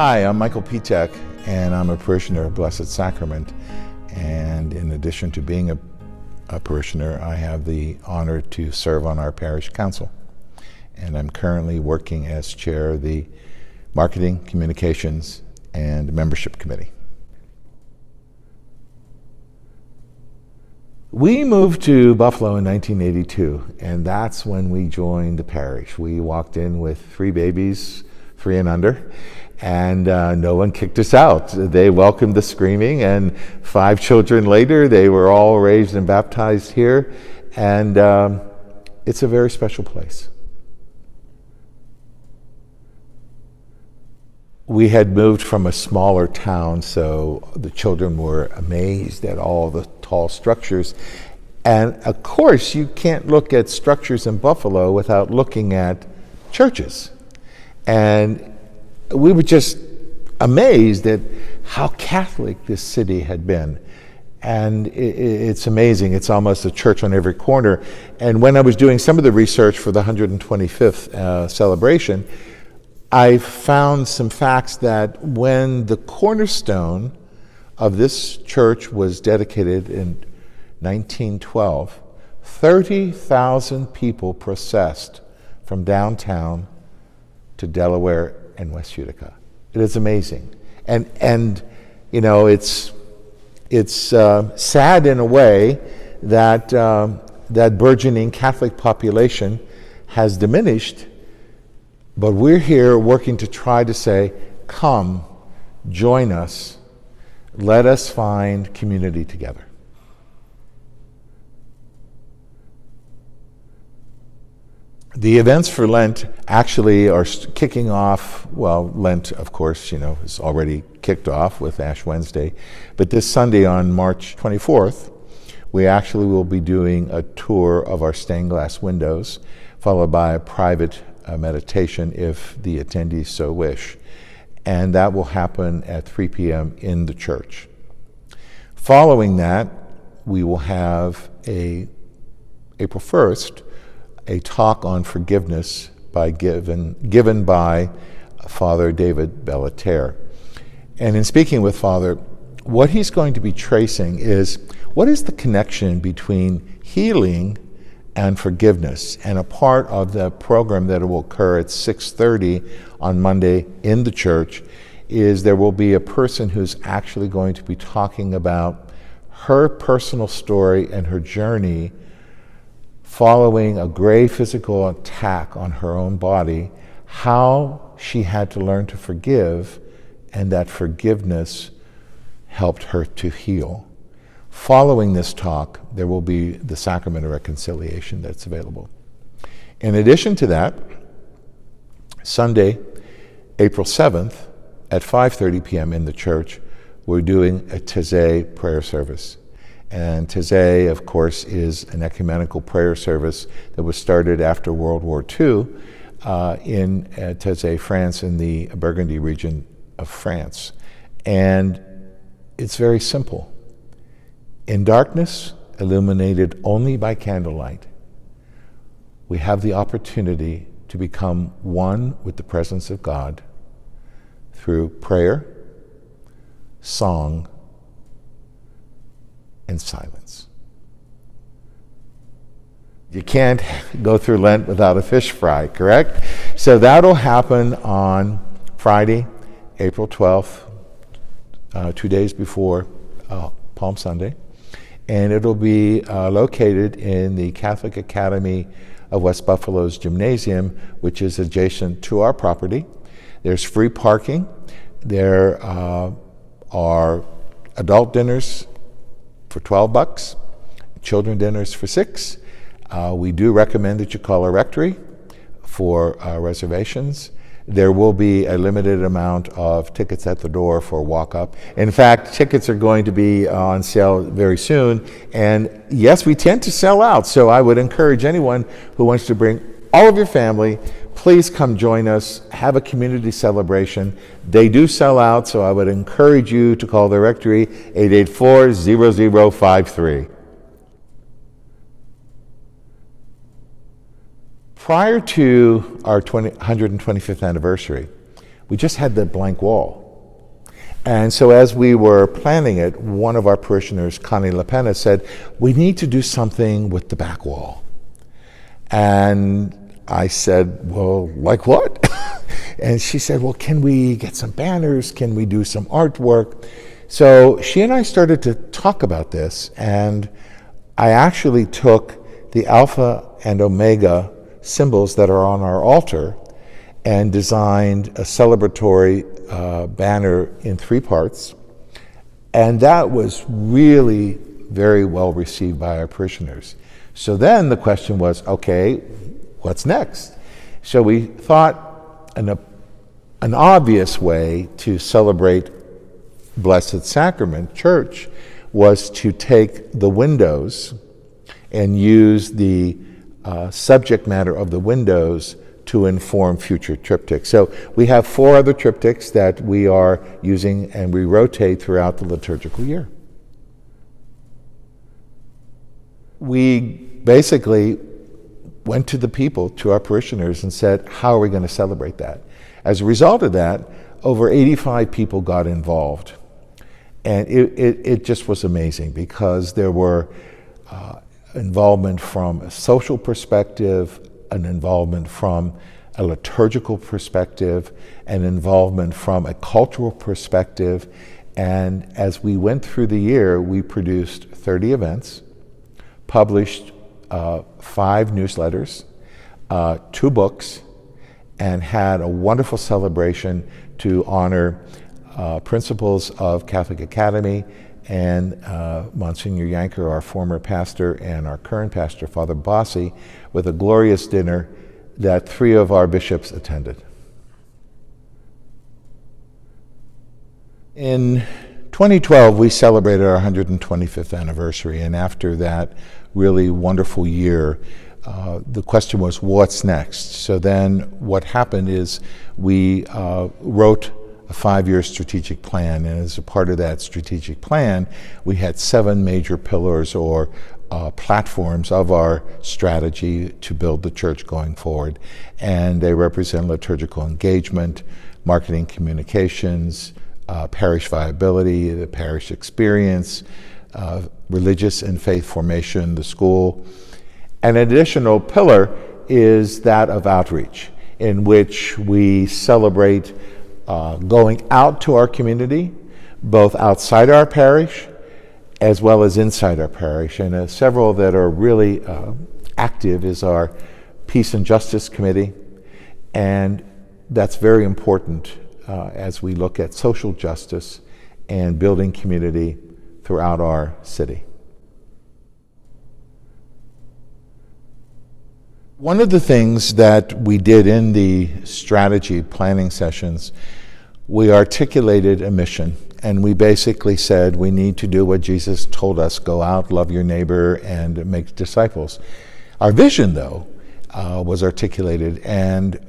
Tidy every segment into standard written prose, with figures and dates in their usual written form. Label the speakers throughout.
Speaker 1: Hi, I'm Michael Pitek, and I'm a parishioner of Blessed Sacrament. And in addition to being a parishioner, I have the honor to serve on our parish council. And I'm currently working as chair of the Marketing, Communications, and Membership Committee. We moved to Buffalo in 1982, and that's when we joined the parish. We walked in with 3 babies, 3 and under, and no one kicked us out. They welcomed the screaming, and 5 children later, they were all raised and baptized here, and it's a very special place. We had moved from a smaller town, so the children were amazed at all the tall structures. And of course, you can't look at structures in Buffalo without looking at churches. And we were just amazed at how Catholic this city had been. And it's amazing. It's almost a church on every corner. And when I was doing some of the research for the 125th celebration, I found some facts that when the cornerstone of this church was dedicated in 1912, 30,000 people processed from downtown to Delaware and West Utica. It is amazing. And you know, it's sad in a way that that burgeoning Catholic population has diminished. But we're here working to try to say, come, join us, let us find community together. The events for Lent actually are kicking off. Well, Lent, of course, is already kicked off with Ash Wednesday. But this Sunday on March 24th, we actually will be doing a tour of our stained glass windows, followed by a private meditation if the attendees so wish. And that will happen at 3 p.m. in the church. Following that, we will have April 1st, a talk on forgiveness given by Father David Bellatere. And in speaking with Father, what he's going to be tracing is what is the connection between healing and forgiveness. And a part of the program that will occur at 6:30 on Monday in the church is there will be a person who's actually going to be talking about her personal story and her journey following a grave physical attack on her own body, how she had to learn to forgive, and that forgiveness helped her to heal. Following this talk, there will be the Sacrament of Reconciliation that's available. In addition to that, Sunday, April 7th, at 5:30 p.m. in the church, we're doing a Taizé prayer service. And Taizé, of course, is an ecumenical prayer service that was started after World War II in Taizé, France, in the Burgundy region of France. And it's very simple. In darkness, illuminated only by candlelight, we have the opportunity to become one with the presence of God through prayer, song, and silence. You can't go through Lent without a fish fry, correct? So that'll happen on Friday, April 12th, 2 days before Palm Sunday. And it'll be located in the Catholic Academy of West Buffalo's gymnasium, which is adjacent to our property. There's free parking. There are adult dinners for $12, children dinners for $6. We do recommend that you call a rectory for reservations. There will be a limited amount of tickets at the door for walk-up. In fact, tickets are going to be on sale very soon. And yes, we tend to sell out. So I would encourage anyone who wants to bring all of your family, please come join us, have a community celebration. They do sell out, so I would encourage you to call the rectory, 884-0053. Prior to our 125th anniversary, We just had the blank wall. And so as we were planning it, one of our parishioners, Connie LaPena, said, we need to do something with the back wall. And I said, well, like what? And she said, well, can we get some banners? Can we do some artwork? So she and I started to talk about this, and I actually took the Alpha and Omega symbols that are on our altar and designed a celebratory banner in 3 parts. And that was really very well received by our parishioners. So then the question was, okay, what's next? So we thought an obvious way to celebrate Blessed Sacrament Church was to take the windows and use the subject matter of the windows to inform future triptychs. So we have 4 other triptychs that we are using, and we rotate throughout the liturgical year. We basically went to the people, to our parishioners, and said, how are we going to celebrate that? As a result of that, over 85 people got involved. And it just was amazing, because there were involvement from a social perspective, an involvement from a liturgical perspective, an involvement from a cultural perspective. And as we went through the year, we produced 30 events, published 5 newsletters, 2 books, and had a wonderful celebration to honor principals of Catholic Academy and Monsignor Yanker, our former pastor, and our current pastor, Father Bossi, with a glorious dinner that 3 of our bishops attended. In 2012, we celebrated our 125th anniversary, and after that really wonderful year, the question was, what's next? So then what happened is we wrote a 5-year strategic plan, and as a part of that strategic plan, we had 7 major pillars or platforms of our strategy to build the church going forward. And they represent liturgical engagement, marketing communications, parish viability, the parish experience, religious and faith formation, the school. An additional pillar is that of outreach, in which we celebrate going out to our community, both outside our parish as well as inside our parish. And several that are really active is our Peace and Justice Committee, and that's very important as we look at social justice and building community throughout our city. One of the things that we did in the strategy planning sessions, we articulated a mission, and we basically said we need to do what Jesus told us: go out, love your neighbor, and make disciples. Our vision, though, was articulated, and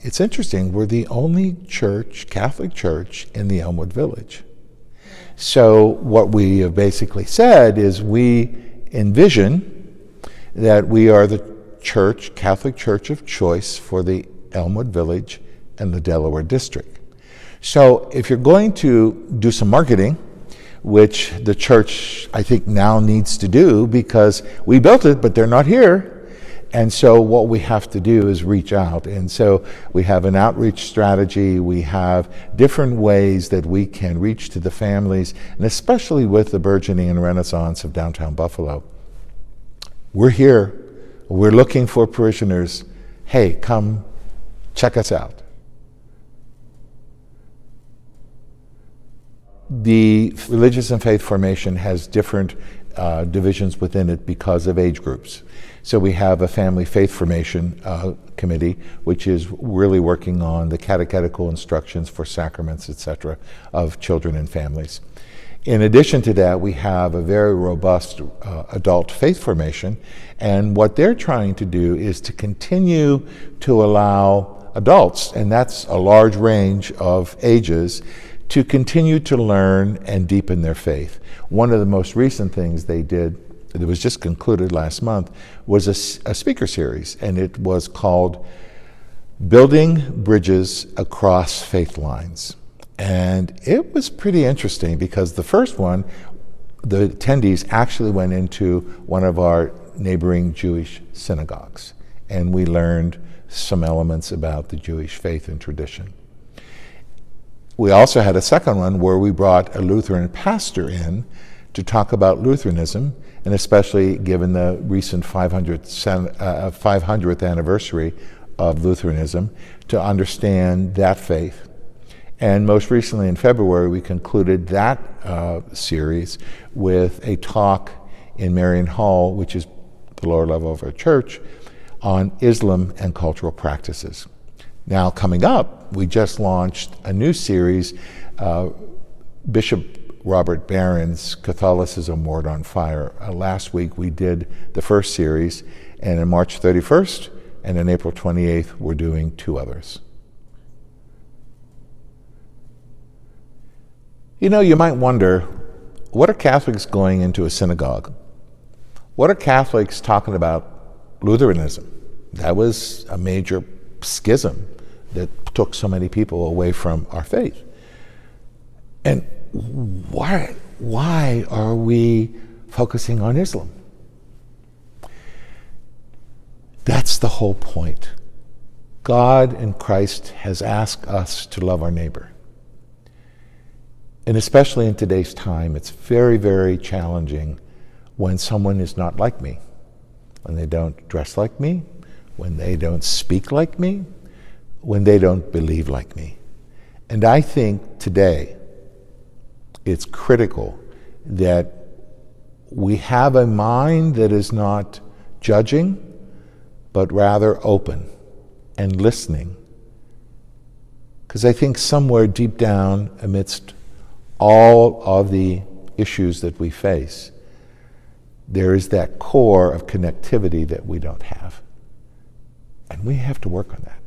Speaker 1: it's interesting, we're the only church, Catholic church, in the Elmwood Village. So what we have basically said is we envision that we are the church, Catholic church of choice for the Elmwood Village and the Delaware District. So if you're going to do some marketing, which the church I think now needs to do, because we built it but they're not here, and so what we have to do is reach out. And so we have an outreach strategy, we have different ways that we can reach to the families, and especially with the burgeoning and renaissance of downtown Buffalo. We're here. We're looking for parishioners. Hey, come check us out. The religious and faith formation has different divisions within it because of age groups. So we have a family faith formation committee, which is really working on the catechetical instructions for sacraments, etc., of children and families. In addition to that, we have a very robust adult faith formation, and what they're trying to do is to continue to allow adults, and that's a large range of ages, to continue to learn and deepen their faith. One of the most recent things they did, that was just concluded last month, was a speaker series, and it was called Building Bridges Across Faith Lines. And it was pretty interesting because the first one, the attendees actually went into one of our neighboring Jewish synagogues, and we learned some elements about the Jewish faith and tradition. We also had a second one where we brought a Lutheran pastor in to talk about Lutheranism, and especially given the recent 500th anniversary of Lutheranism, to understand that faith. And most recently in February, we concluded that series with a talk in Marion Hall, which is the lower level of our church, on Islam and cultural practices. Now, coming up, we just launched a new series, Bishop Robert Barron's Catholicism Word on Fire. Last week we did the first series, and on March 31st and on April 28th, we're doing 2 others. You know, you might wonder, what are Catholics going into a synagogue? What are Catholics talking about Lutheranism? That was a major schism that took so many people away from our faith. And why are we focusing on Islam? That's the whole point. God in Christ has asked us to love our neighbor. And especially in today's time, it's very, very challenging when someone is not like me, when they don't dress like me, when they don't speak like me, when they don't believe like me. And I think today it's critical that we have a mind that is not judging, but rather open and listening. Because I think somewhere deep down, amidst all of the issues that we face, there is that core of connectivity that we don't have. And we have to work on that.